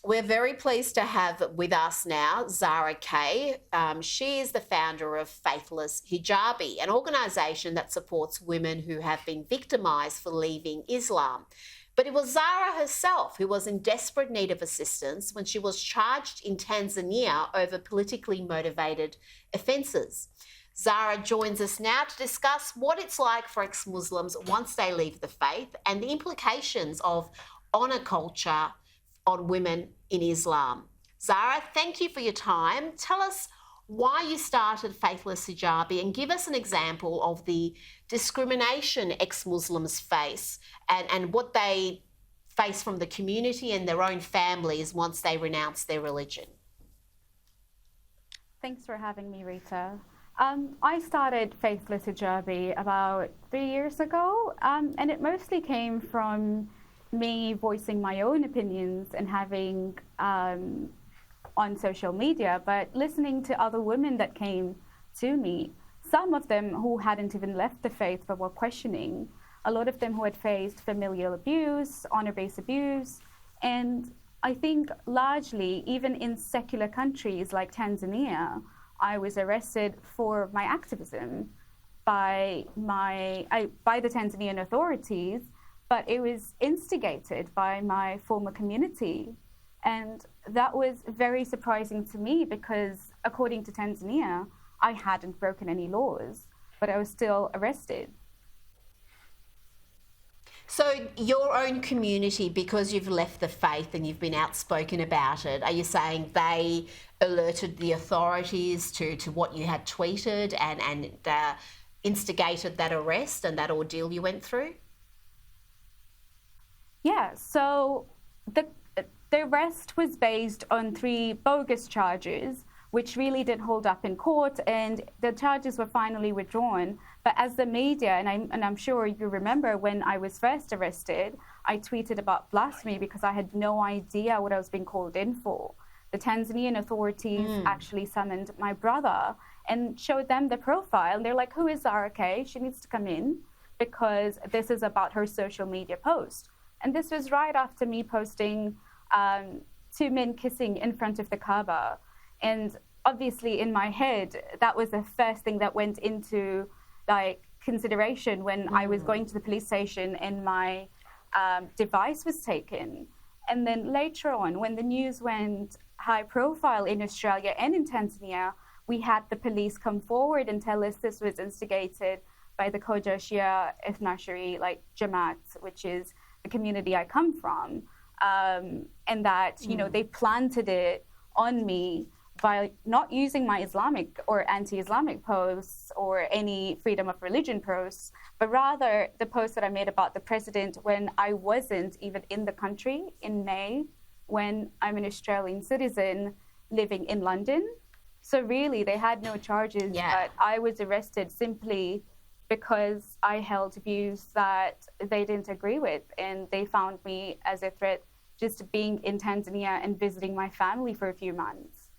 We're very pleased to have with us now Zara Kay. She is the founder of Faithless Hijabi, an organisation that supports women who have been victimised for leaving Islam. But it was Zara herself who was in desperate need of assistance when she was charged in Tanzania over politically motivated offences. Zara joins us now to discuss what it's like for ex-Muslims once they leave the faith and the implications of honour culture on women in Islam. Zara, thank you for your time. Tell us why you started Faithless Hijabi and give us an example of the discrimination ex-Muslims face and what they face from the community and their own families once they renounce their religion. Thanks for having me, Rita. I started Faithless Hijabi about 3 years ago, and it mostly came from me voicing my own opinions and having on social media, but listening to other women that came to me, some of them who hadn't even left the faith but were questioning, a lot of them who had faced familial abuse, honor-based abuse, and I think largely, even in secular countries like Tanzania, I was arrested for my activism by the Tanzanian authorities, but it was instigated by my former community. And that was very surprising to me because according to Tanzania, I hadn't broken any laws, but I was still arrested. So your own community, because you've left the faith and you've been outspoken about it, are you saying they alerted the authorities to what you had tweeted and instigated that arrest and that ordeal you went through? Yeah, so the arrest was based on 3 bogus charges, which really didn't hold up in court, and the charges were finally withdrawn. But as the media, and I'm sure you remember when I was first arrested, I tweeted about blasphemy because I had no idea what I was being called in for. The Tanzanian authorities actually summoned my brother and showed them the profile. And they're like, who is Zara Kay? She needs to come in because this is about her social media post. And this was right after me posting 2 men kissing in front of the Kaaba. And obviously in my head, that was the first thing that went into consideration when I was going to the police station and my device was taken. And then later on, when the news went high profile in Australia and in Tanzania, we had the police come forward and tell us this was instigated by the Khoja Shia Ethnoshari Jamaat, which is the community I come from, and that they planted it on me by not using my Islamic or anti-Islamic posts or any freedom of religion posts, but rather the post that I made about the president when I wasn't even in the country in May, when I'm an Australian citizen living in London. So really, they had no charges, but I was arrested simply because I held views that they didn't agree with, and they found me as a threat just being in Tanzania and visiting my family for a few months.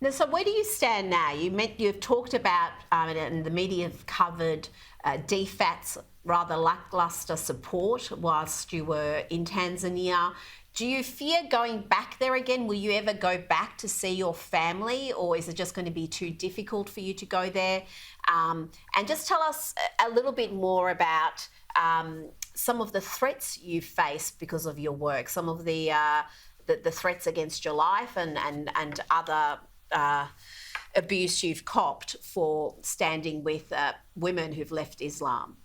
Now, so where do you stand now? You've talked about, and the media have covered DFAT's rather lacklustre support whilst you were in Tanzania. Do you fear going back there again? Will you ever go back to see your family, or is it just going to be too difficult for you to go there? And just tell us a little bit more about some of the threats you face because of your work, some of the threats against your life and other abuse you've copped for standing with women who've left Islam.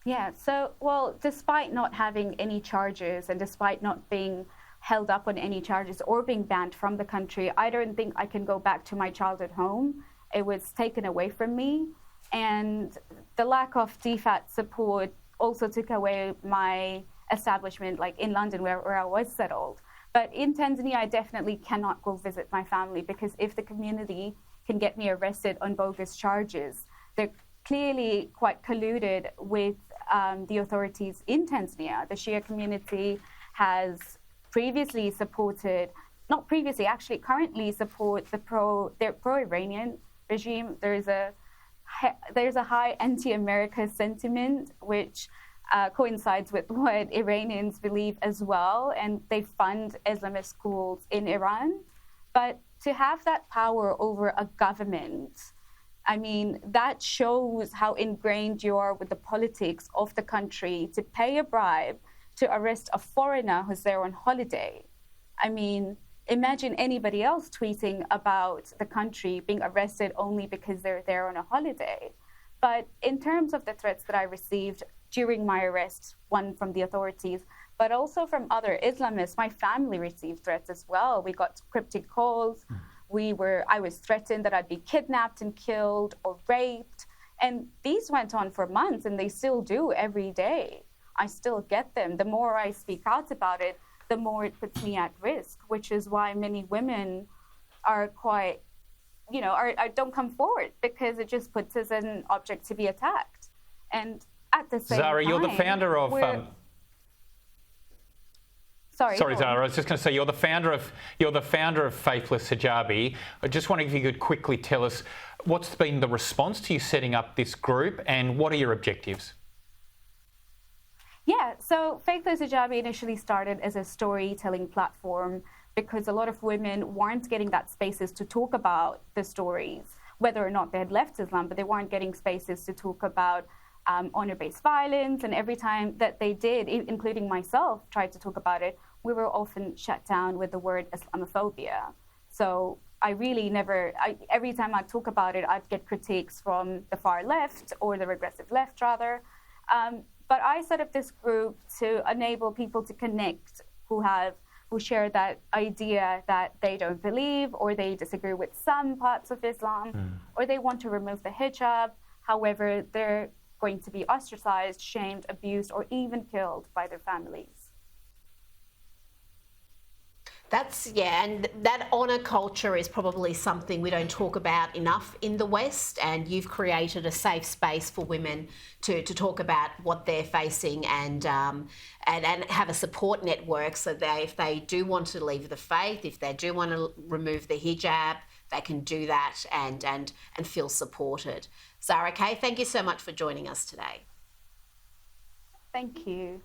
Yeah, so, well, despite not having any charges and despite not being held up on any charges or being banned from the country, I don't think I can go back to my childhood home. It was taken away from me. And the lack of DFAT support also took away my establishment, in London, where I was settled. But in Tanzania, I definitely cannot go visit my family because if the community can get me arrested on bogus charges, they're clearly quite colluded with the authorities in Tanzania. The Shia community has previously supported, not previously, actually currently support their pro-Iranian regime. There's a high anti-America sentiment, which coincides with what Iranians believe as well, and they fund Islamist schools in Iran. But to have that power over a government, I mean, that shows how ingrained you are with the politics of the country to pay a bribe to arrest a foreigner who's there on holiday. I mean, imagine anybody else tweeting about the country being arrested only because they're there on a holiday. But in terms of the threats that I received during my arrest, one from the authorities, but also from other Islamists, my family received threats as well. We got cryptic calls. I was threatened that I'd be kidnapped and killed or raped. And these went on for months, and they still do every day. I still get them. The more I speak out about it, the more it puts me at risk, which is why many women are quite, don't come forward, because it just puts us as an object to be attacked. And at the same Zara, time, you're the founder of... Sorry, Zara. I was just going to say you're the founder of Faithless Hijabi. I just wondering if you could quickly tell us what's been the response to you setting up this group, and what are your objectives? Yeah, so Faithless Hijabi initially started as a storytelling platform because a lot of women weren't getting that spaces to talk about the stories, whether or not they had left Islam, but they weren't getting spaces to talk about honor-based violence. And every time that they did, including myself, tried to talk about it, we were often shut down with the word Islamophobia. So I really every time I talk about it, I'd get critiques from the far left, or the regressive left rather. But I set up this group to enable people to connect who share that idea that they don't believe, or they disagree with some parts of Islam, or they want to remove the hijab. However, they're going to be ostracized, shamed, abused, or even killed by their families. And that honour culture is probably something we don't talk about enough in the West, and you've created a safe space for women to talk about what they're facing and have a support network, so that if they do want to leave the faith, if they do want to remove the hijab, they can do that and feel supported. Zara Kay, thank you so much for joining us today. Thank you.